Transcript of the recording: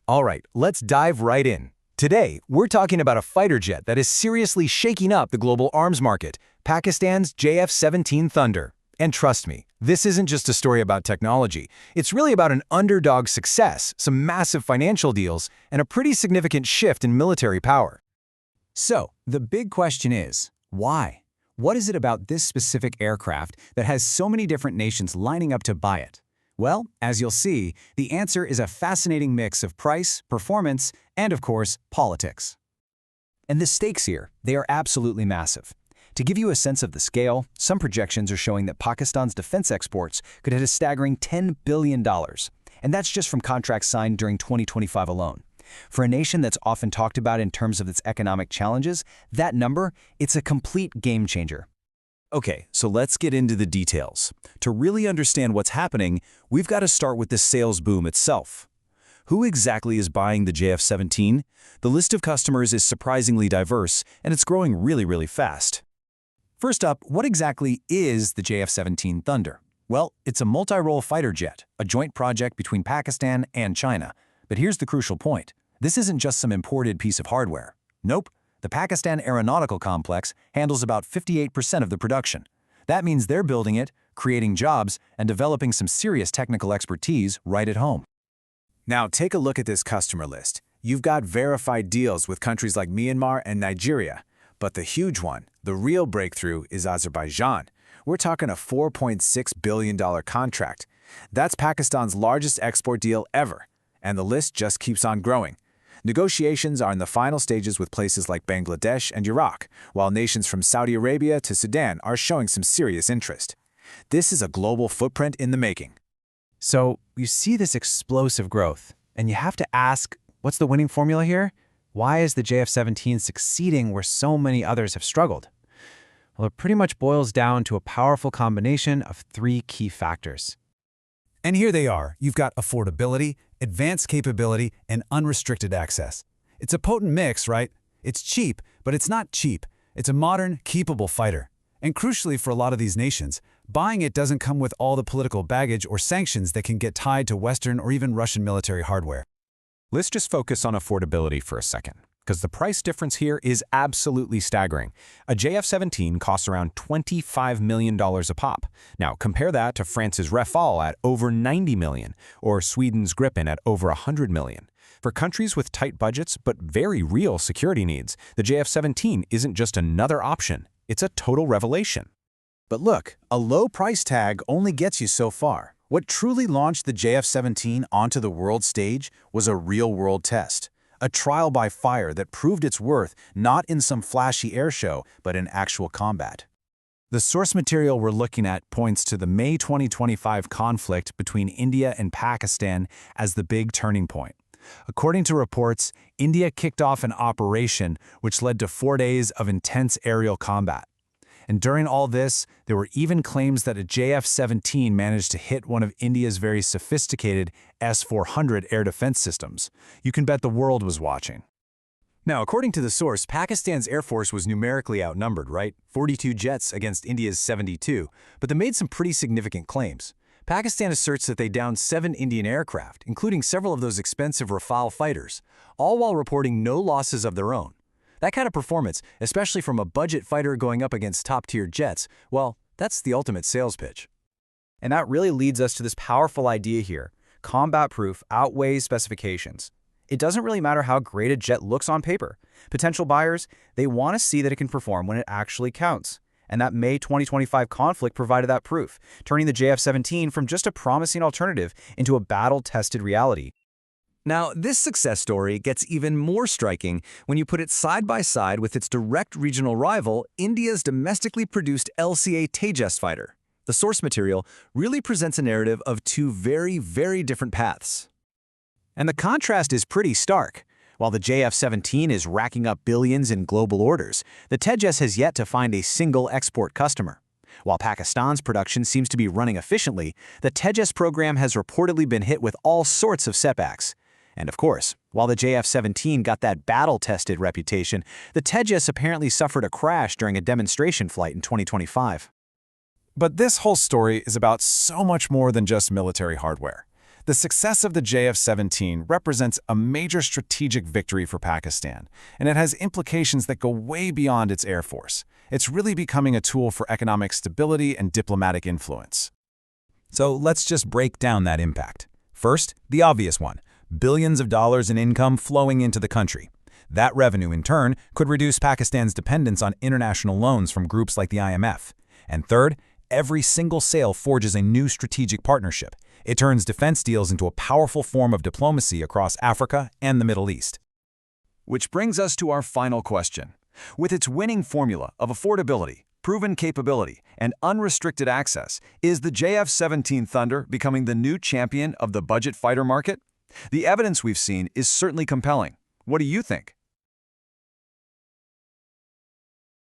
All right, let's dive right in. Today, we're talking about a fighter jet that is seriously shaking up the global arms market, Pakistan's JF-17 Thunder. And trust me, this isn't just a story about technology. It's really about an underdog success, some massive financial deals, and a pretty significant shift in military power. So, the big question is, why? What is it about this specific aircraft that has so many different nations lining up to buy it? Well, as you'll see, the answer is a fascinating mix of price, performance, and of course, politics. And the stakes here, they are absolutely massive. To give you a sense of the scale, some projections are showing that Pakistan's defense exports could hit a staggering $10 billion. And that's just from contracts signed during 2025 alone. For a nation that's often talked about in terms of its economic challenges, that number, it's a complete game changer. Okay, so let's get into the details. To really understand what's happening, we've got to start with the sales boom itself. Who exactly is buying the JF-17? The list of customers is surprisingly diverse, and it's growing really fast. First up, what exactly is the JF-17 Thunder? Well, it's a multi-role fighter jet, a joint project between Pakistan and China. But here's the crucial point. This isn't just some imported piece of hardware. Nope. The Pakistan Aeronautical Complex handles about 58% of the production. That means they're building it, creating jobs, and developing some serious technical expertise right at home. Now take a look at this customer list. You've got verified deals with countries like Myanmar and Nigeria. But the huge one, the real breakthrough, is Azerbaijan. We're talking a $4.6 billion contract. That's Pakistan's largest export deal ever. And the list just keeps on growing. Negotiations are in the final stages with places like Bangladesh and Iraq, while nations from Saudi Arabia to Sudan are showing some serious interest. This is a global footprint in the making. So, you see this explosive growth, and you have to ask, what's the winning formula here? Why is the JF-17 succeeding where so many others have struggled? Well, it pretty much boils down to a powerful combination of three key factors. And here they are. You've got affordability, advanced capability, and unrestricted access. It's a potent mix, right? It's cheap, but it's not cheap. It's a modern, keepable fighter. And crucially for a lot of these nations, buying it doesn't come with all the political baggage or sanctions that can get tied to Western or even Russian military hardware. Let's just focus on affordability for a second, because the price difference here is absolutely staggering. A JF-17 costs around $25 million a pop. Now, compare that to France's Rafale at over $90 million, or Sweden's Gripen at over $100 million. For countries with tight budgets but very real security needs, the JF-17 isn't just another option, it's a total revelation. But look, a low price tag only gets you so far. What truly launched the JF-17 onto the world stage was a real-world test. A trial by fire that proved its worth not in some flashy air show, but in actual combat. The source material we're looking at points to the May 2025 conflict between India and Pakistan as the big turning point. According to reports, India kicked off an operation which led to 4 days of intense aerial combat. And during all this, there were even claims that a JF-17 managed to hit one of India's very sophisticated S-400 air defense systems. You can bet the world was watching. Now, according to the source, Pakistan's Air Force was numerically outnumbered, right? 42 jets against India's 72, but they made some pretty significant claims. Pakistan asserts that they downed 7 Indian aircraft, including several of those expensive Rafale fighters, all while reporting no losses of their own. That kind of performance, especially from a budget fighter going up against top-tier jets, well, that's the ultimate sales pitch. And that really leads us to this powerful idea here. Combat proof outweighs specifications. It doesn't really matter how great a jet looks on paper. Potential buyers, they want to see that it can perform when it actually counts. And that May 2025 conflict provided that proof, turning the JF-17 from just a promising alternative into a battle-tested reality. Now, this success story gets even more striking when you put it side by side with its direct regional rival, India's domestically produced LCA Tejas fighter. The source material really presents a narrative of two very different paths. And the contrast is pretty stark. While the JF-17 is racking up billions in global orders, the Tejas has yet to find a single export customer. While Pakistan's production seems to be running efficiently, the Tejas program has reportedly been hit with all sorts of setbacks. And of course, while the JF-17 got that battle-tested reputation, the Tejas apparently suffered a crash during a demonstration flight in 2025. But this whole story is about so much more than just military hardware. The success of the JF-17 represents a major strategic victory for Pakistan, and it has implications that go way beyond its air force. It's really becoming a tool for economic stability and diplomatic influence. So let's just break down that impact. First, the obvious one, billions of dollars in income flowing into the country. That revenue, in turn, could reduce Pakistan's dependence on international loans from groups like the IMF. And third, every single sale forges a new strategic partnership. It turns defense deals into a powerful form of diplomacy across Africa and the Middle East. Which brings us to our final question. With its winning formula of affordability, proven capability, and unrestricted access, is the JF-17 Thunder becoming the new champion of the budget fighter market? The evidence we've seen is certainly compelling. What do you think?